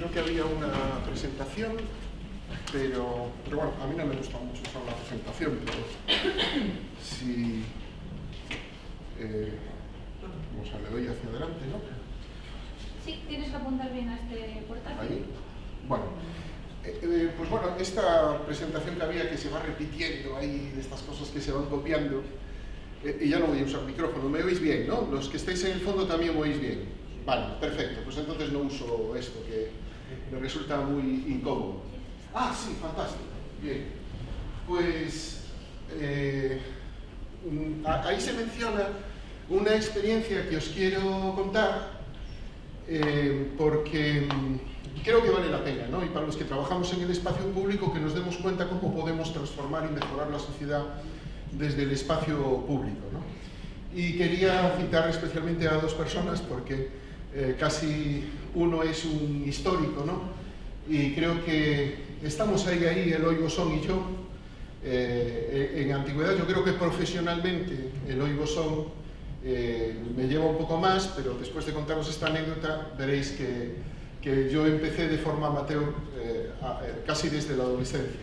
creo que había una presentación, pero bueno, a mí no me gusta mucho usar la presentación, pero si vamos a le doy hacia adelante, ¿no? Sí, tienes que apuntar bien a este portátil. Ahí. Bueno, pues bueno, esta presentación que había, que se va repitiendo ahí, de estas cosas que se van copiando, y ya no voy a usar micrófono, me oís bien, ¿no? Los que estáis en el fondo también me oís bien. Vale, perfecto, pues entonces no uso esto, que me resulta muy incómodo. Ah, sí, fantástico, bien. Pues ahí se menciona una experiencia que os quiero contar, porque creo que vale la pena, ¿no? Y para los que trabajamos en el espacio público, que nos demos cuenta cómo podemos transformar y mejorar la sociedad desde el espacio público, ¿no? Y quería citar especialmente a dos personas porque casi uno es un histórico, ¿no? Y creo que estamos ahí, Eloy Bosón y yo. En antigüedad, yo creo que profesionalmente Eloy Bosón me lleva un poco más, pero después de contaros esta anécdota veréis que yo empecé de forma amateur casi desde la adolescencia.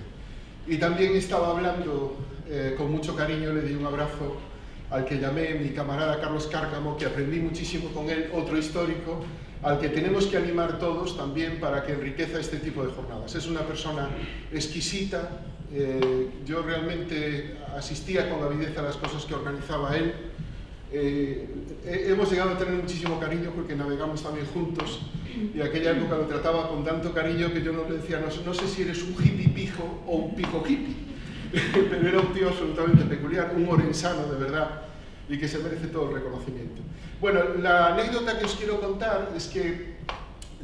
Y también estaba hablando con mucho cariño, le di un abrazo al que llamé mi camarada Carlos Cárcamo, que aprendí muchísimo con él, otro histórico, al que tenemos que animar todos también para que enriqueza este tipo de jornadas. Es una persona exquisita, yo realmente asistía con avidez a las cosas que organizaba él. Hemos llegado a tener muchísimo cariño porque navegamos también juntos, y aquella época lo trataba con tanto cariño que yo no le decía, no sé si eres un hippie pijo o un pijo hippie, pero era un tío absolutamente peculiar, un orensano de verdad, y que se merece todo el reconocimiento. Bueno, la anécdota que os quiero contar es que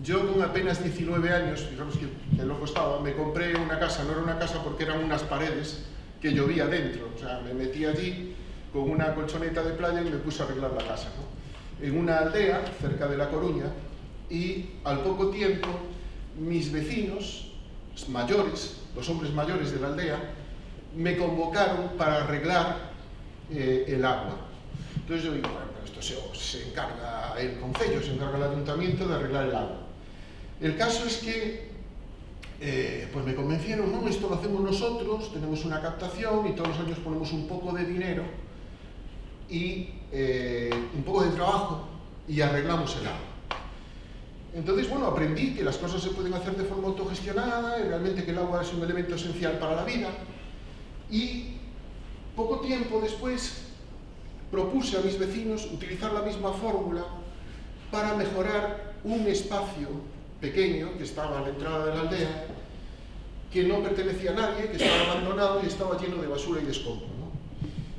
yo con apenas 19 años, fijaros que loco estaba, me compré una casa. No era una casa porque eran unas paredes que llovía dentro, o sea, me metí allí con una colchoneta de playa y me puse a arreglar la casa, ¿no? En una aldea cerca de La Coruña, y al poco tiempo mis vecinos mayores, los hombres mayores de la aldea, me convocaron para arreglar el agua. Entonces yo digo, bueno, pero esto se encarga el concello, se encarga el ayuntamiento de arreglar el agua. El caso es que pues me convencieron, no, esto lo hacemos nosotros, tenemos una captación y todos los años ponemos un poco de dinero y un poco de trabajo y arreglamos el agua. Entonces, bueno, aprendí que las cosas se pueden hacer de forma autogestionada y realmente que el agua es un elemento esencial para la vida. Y poco tiempo después propuse a mis vecinos utilizar la misma fórmula para mejorar un espacio pequeño que estaba a la entrada de la aldea, que no pertenecía a nadie, que estaba abandonado y estaba lleno de basura y de escombro, ¿no?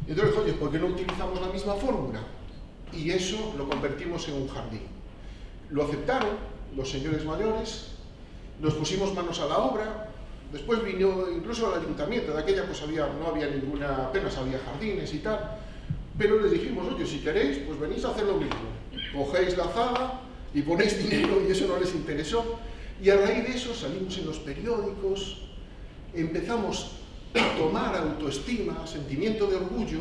Entonces, oye, ¿por qué no utilizamos la misma fórmula? Y eso lo convertimos en un jardín. Lo aceptaron los señores mayores, nos pusimos manos a la obra. Después vino incluso al ayuntamiento, de aquella pues no había ninguna, apenas había jardines y tal, pero les dijimos, oye, si queréis, pues venís a hacer lo mismo, cogéis la zaga y ponéis dinero, y eso no les interesó, y a raíz de eso salimos en los periódicos, empezamos a tomar autoestima, sentimiento de orgullo,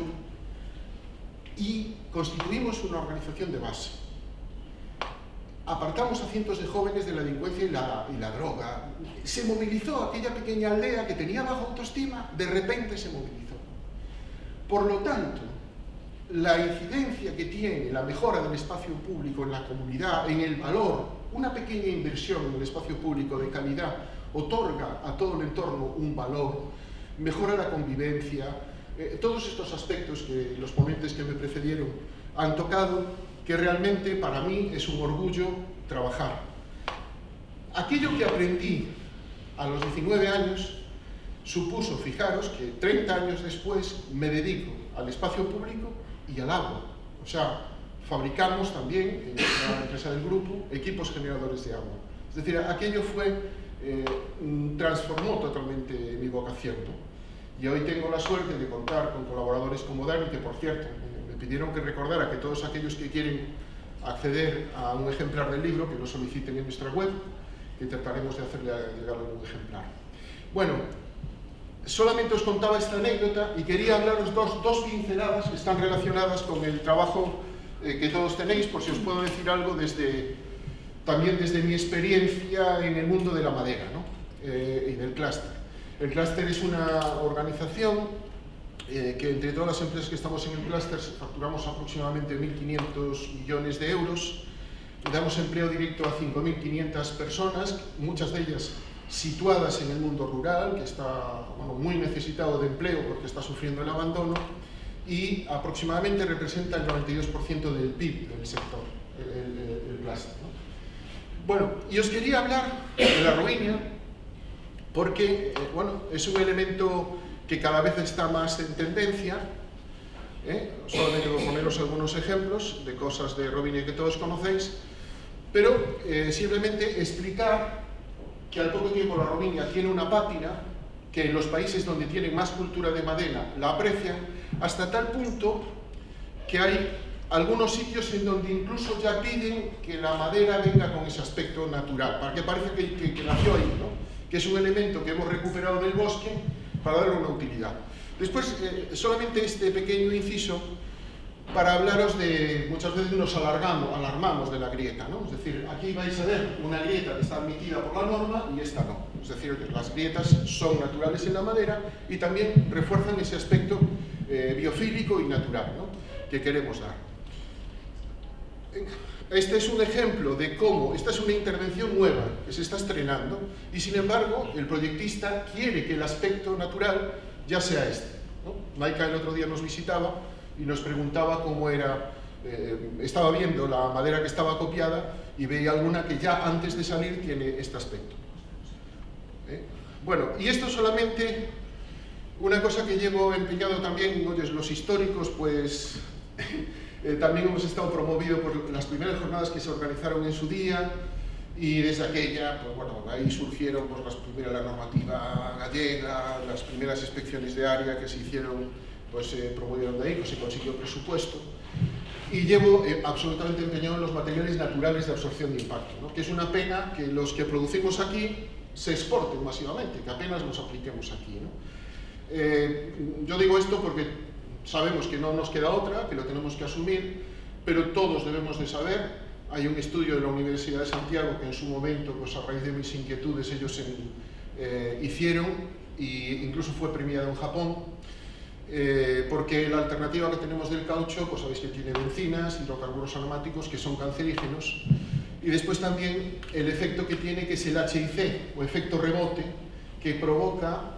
y constituimos una organización de base. Apartamos a cientos de jóvenes de la delincuencia y la droga. Se movilizó aquella pequeña aldea que tenía baja autoestima, de repente se movilizó. Por lo tanto, la incidencia que tiene la mejora del espacio público en la comunidad, en el valor, una pequeña inversión en el espacio público de calidad, otorga a todo el entorno un valor, mejora la convivencia, todos estos aspectos que los ponentes que me precedieron han tocado, que realmente para mí es un orgullo trabajar. Aquello que aprendí a los 19 años supuso, fijaros, que 30 años después me dedico al espacio público y al agua. O sea, fabricamos también, en la empresa del grupo, equipos generadores de agua. Es decir, aquello transformó totalmente mi vocación, ¿no? Y hoy tengo la suerte de contar con colaboradores como Dani, que por cierto, pidieron que recordara que todos aquellos que quieren acceder a un ejemplar del libro, que lo soliciten en nuestra web, que trataremos de hacerle llegar algún ejemplar. Bueno, solamente os contaba esta anécdota y quería hablaros dos pinceladas que están relacionadas con el trabajo que todos tenéis, por si os puedo decir algo desde también desde mi experiencia en el mundo de la madera, ¿no? Y del clúster. El clúster es una organización que entre todas las empresas que estamos en el clúster facturamos aproximadamente 1.500 millones de euros y damos empleo directo a 5.500 personas, muchas de ellas situadas en el mundo rural, que está muy necesitado de empleo porque está sufriendo el abandono, y aproximadamente representa el 92% del PIB del sector, el clúster, ¿no? Bueno, y os quería hablar de la Roviña porque es un elemento que cada vez está más en tendencia. Solamente voy a poneros algunos ejemplos de cosas de Roviña que todos conocéis, pero simplemente explicar que al poco tiempo la Roviña tiene una pátina que en los países donde tienen más cultura de madera la aprecian, hasta tal punto que hay algunos sitios en donde incluso ya piden que la madera venga con ese aspecto natural, para que parece que nació ahí, ¿no? Que es un elemento que hemos recuperado del bosque para darle una utilidad. Después, solamente este pequeño inciso para hablaros de, muchas veces nos alarmamos de la grieta, ¿no? Es decir, aquí vais a ver una grieta que está admitida por la norma y esta no. Es decir, que las grietas son naturales en la madera y también refuerzan ese aspecto biofílico y natural, ¿no? Que queremos dar. Este es un ejemplo de cómo, esta es una intervención nueva que se está estrenando y sin embargo el proyectista quiere que el aspecto natural ya sea este, ¿no? Maika el otro día nos visitaba y nos preguntaba cómo era, estaba viendo la madera que estaba copiada y veía alguna que ya antes de salir tiene este aspecto. Bueno, y esto solamente una cosa que llevo empeñado también, ¿no? Los históricos, pues también hemos estado promovidos por las primeras jornadas que se organizaron en su día y desde aquella, pues bueno, ahí surgieron pues, la normativa gallega, las primeras inspecciones de área que se hicieron, pues se promovieron de ahí, pues se consiguió presupuesto. Y llevo absolutamente empeñado en los materiales naturales de absorción de impacto, ¿no? Que es una pena que los que producimos aquí se exporten masivamente, que apenas los apliquemos aquí, ¿no? Yo digo esto porque sabemos que no nos queda otra, que lo tenemos que asumir, pero todos debemos de saber. Hay un estudio de la Universidad de Santiago que en su momento, pues a raíz de mis inquietudes, ellos hicieron e incluso fue premiado en Japón, porque la alternativa que tenemos del caucho, pues sabéis que tiene bencinas, hidrocarburos aromáticos que son cancerígenos, y después también el efecto que tiene, que es el HIC, o efecto rebote, que provoca,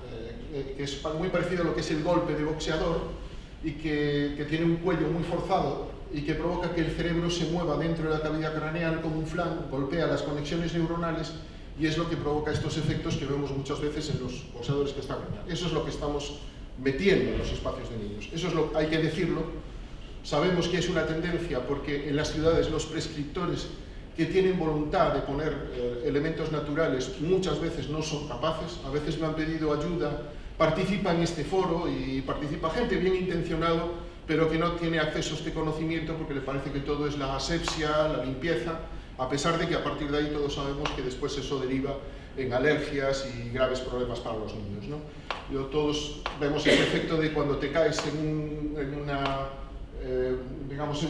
que es muy parecido a lo que es el golpe de boxeador, y que tiene un cuello muy forzado y que provoca que el cerebro se mueva dentro de la cavidad craneal como un flan, golpea las conexiones neuronales y es lo que provoca estos efectos que vemos muchas veces en los boxeadores que están. Eso es lo que estamos metiendo en los espacios de niños. Eso es lo hay que decirlo. Sabemos que es una tendencia porque en las ciudades los prescriptores que tienen voluntad de poner elementos naturales muchas veces no son capaces, a veces me han pedido ayuda. Participa en este foro y participa gente bien intencionado, pero que no tiene acceso a este conocimiento porque le parece que todo es la asepsia, la limpieza, a pesar de que a partir de ahí todos sabemos que después eso deriva en alergias y graves problemas para los niños, ¿no? Todos vemos ese efecto de cuando te caes en un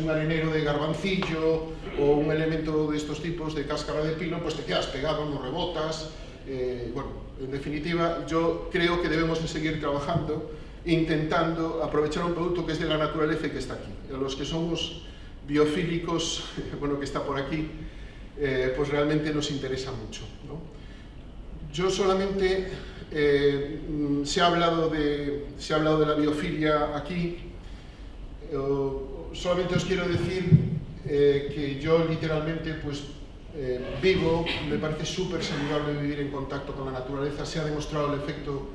arenero de garbancillo o un elemento de estos tipos de cáscara de pino, pues te quedas pegado, no rebotas. Bueno, en definitiva, yo creo que debemos de seguir trabajando, intentando aprovechar un producto que es de la naturaleza y que está aquí. A los que somos biofílicos, bueno, que está por aquí, pues realmente nos interesa mucho, ¿no? Yo solamente, se ha hablado de la biofilia aquí, solamente os quiero decir que yo literalmente, pues, vivo, me parece súper saludable vivir en contacto con la naturaleza. Se ha demostrado el efecto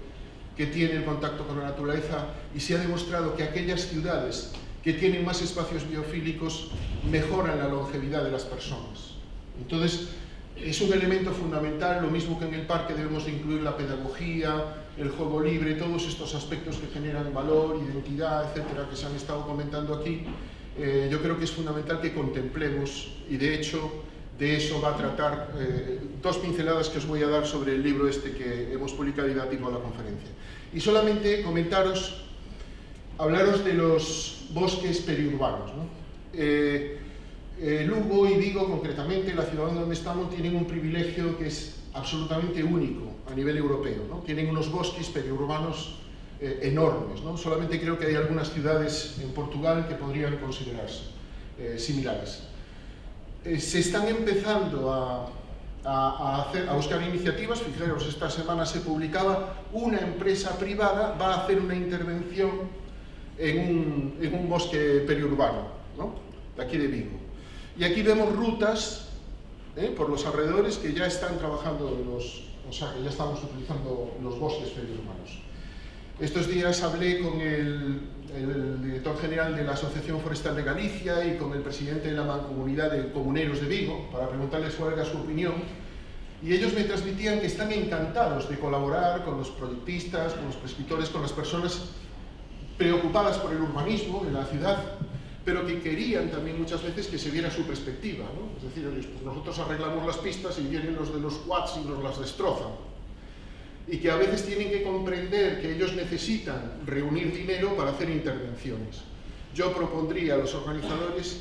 que tiene el contacto con la naturaleza y se ha demostrado que aquellas ciudades que tienen más espacios biofílicos mejoran la longevidad de las personas. Entonces, es un elemento fundamental, lo mismo que en el parque debemos de incluir la pedagogía, el juego libre, todos estos aspectos que generan valor, identidad, etcétera, que se han estado comentando aquí. Yo creo que es fundamental que contemplemos y de hecho de eso va a tratar dos pinceladas que os voy a dar sobre el libro este que hemos publicado y da tipo a la conferencia. Y solamente hablaros de los bosques periurbanos, ¿no? Lugo y Vigo, concretamente, la ciudad donde estamos, tienen un privilegio que es absolutamente único a nivel europeo, ¿no? Tienen unos bosques periurbanos enormes, ¿no? Solamente creo que hay algunas ciudades en Portugal que podrían considerarse similares. Se están empezando a buscar iniciativas. Fijaros, esta semana se publicaba: una empresa privada va a hacer una intervención en un bosque periurbano, ¿no?, de aquí de Vigo. Y aquí vemos rutas por los alrededores que ya están trabajando o sea, que ya estamos utilizando los bosques periurbanos. Estos días hablé con el director general de la Asociación Forestal de Galicia y con el presidente de la Mancomunidad de Comuneros de Vigo para preguntarles cuál era su opinión, y ellos me transmitían que están encantados de colaborar con los proyectistas, con los prescriptores, con las personas preocupadas por el urbanismo en la ciudad, pero que querían también muchas veces que se viera su perspectiva, ¿no? Es decir, oye, pues nosotros arreglamos las pistas y vienen los de los quads y nos las destrozan. Y que a veces tienen que comprender que ellos necesitan reunir dinero para hacer intervenciones. Yo propondría a los organizadores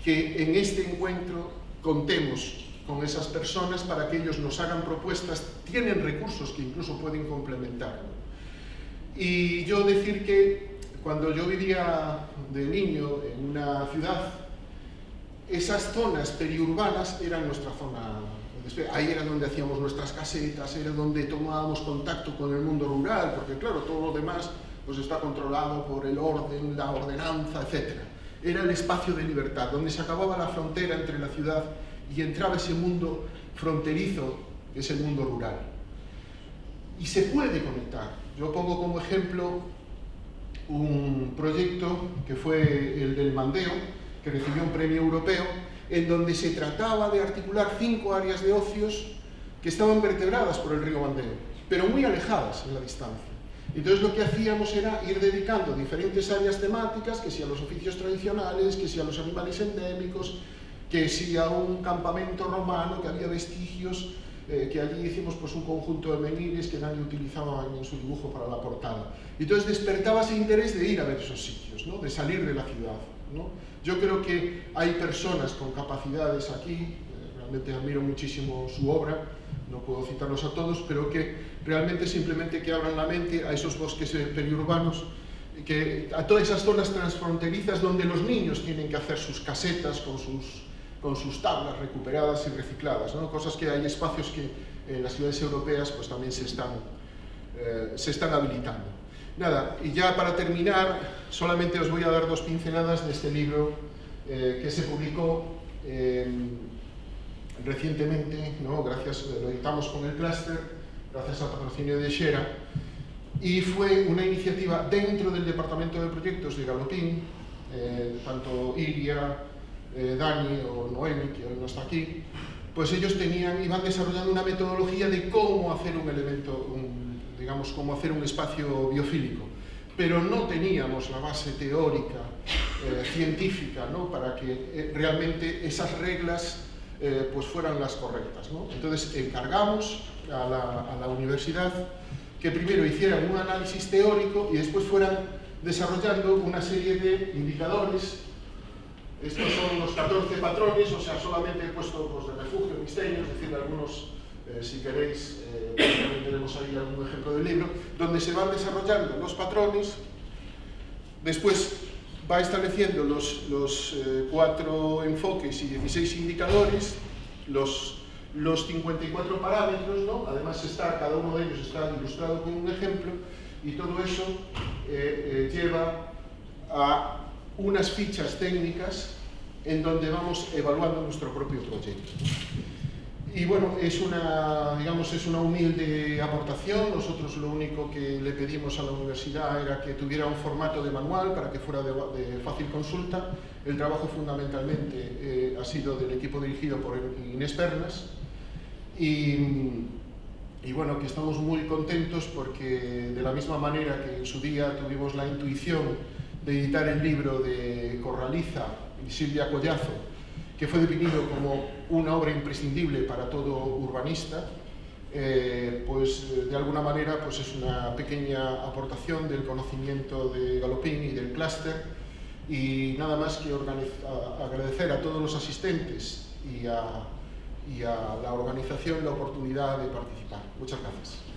que en este encuentro contemos con esas personas para que ellos nos hagan propuestas. Tienen recursos que incluso pueden complementarlo. Y yo decir que cuando yo vivía de niño en una ciudad, esas zonas periurbanas eran nuestra zona. Ahí era donde hacíamos nuestras casetas, era donde tomábamos contacto con el mundo rural, porque claro, todo lo demás pues está controlado por el orden, la ordenanza, etc. Era el espacio de libertad, donde se acababa la frontera entre la ciudad y entraba ese mundo fronterizo, que es el mundo rural. Y se puede conectar. Yo pongo como ejemplo un proyecto que fue el del Mandeo, que recibió un premio europeo, en donde se trataba de articular 5 áreas de ocios que estaban vertebradas por el río Mandeo, pero muy alejadas en la distancia. Entonces lo que hacíamos era ir dedicando diferentes áreas temáticas, que si a los oficios tradicionales, que si a los animales endémicos, que si a un campamento romano, que había vestigios, que allí hicimos pues un conjunto de menires que Dani utilizaba en su dibujo para la portada. Entonces despertaba ese interés de ir a ver esos sitios, ¿no?, de salir de la ciudad, ¿no? Yo creo que hay personas con capacidades aquí, realmente admiro muchísimo su obra, no puedo citarlos a todos, pero que realmente simplemente que abran la mente a esos bosques periurbanos, que a todas esas zonas transfronterizas donde los niños tienen que hacer sus casetas con sus tablas recuperadas y recicladas, ¿no? Cosas que hay espacios que en las ciudades europeas pues también se están habilitando. Nada, y ya para terminar, solamente os voy a dar 2 pinceladas de este libro que se publicó recientemente, ¿no? Gracias, lo editamos con el clúster, gracias al patrocinio de Xera, y fue una iniciativa dentro del departamento de proyectos de Galopín, tanto Iria, Dani o Noemi, que hoy no está aquí, pues ellos iban desarrollando una metodología de cómo hacer un elemento, digamos, cómo hacer un espacio biofílico, pero no teníamos la base teórica, científica, ¿no?, para que realmente esas reglas pues fueran las correctas, ¿no? Entonces encargamos a la universidad que primero hicieran un análisis teórico y después fueran desarrollando una serie de indicadores. Estos son los 14 patrones, o sea, solamente he puesto pues, de refugio, misterio, es decir, algunos, si queréis, también tenemos ahí algún ejemplo del libro, donde se van desarrollando los patrones, después va estableciendo los 4 enfoques y 16 indicadores, los 54 parámetros, ¿no? Además cada uno de ellos está ilustrado con un ejemplo, y todo eso lleva a unas fichas técnicas en donde vamos evaluando nuestro propio proyecto. Y bueno, es una humilde aportación. Nosotros lo único que le pedimos a la universidad era que tuviera un formato de manual para que fuera de fácil consulta. El trabajo fundamentalmente ha sido del equipo dirigido por Inés Pernas, y bueno, que estamos muy contentos porque de la misma manera que en su día tuvimos la intuición de editar el libro de Corraliza y Silvia Collazo, que fue definido como una obra imprescindible para todo urbanista, pues de alguna manera pues es una pequeña aportación del conocimiento de Galopín y del clúster, Y nada más que agradecer a todos los asistentes y a la organización la oportunidad de participar. Muchas gracias.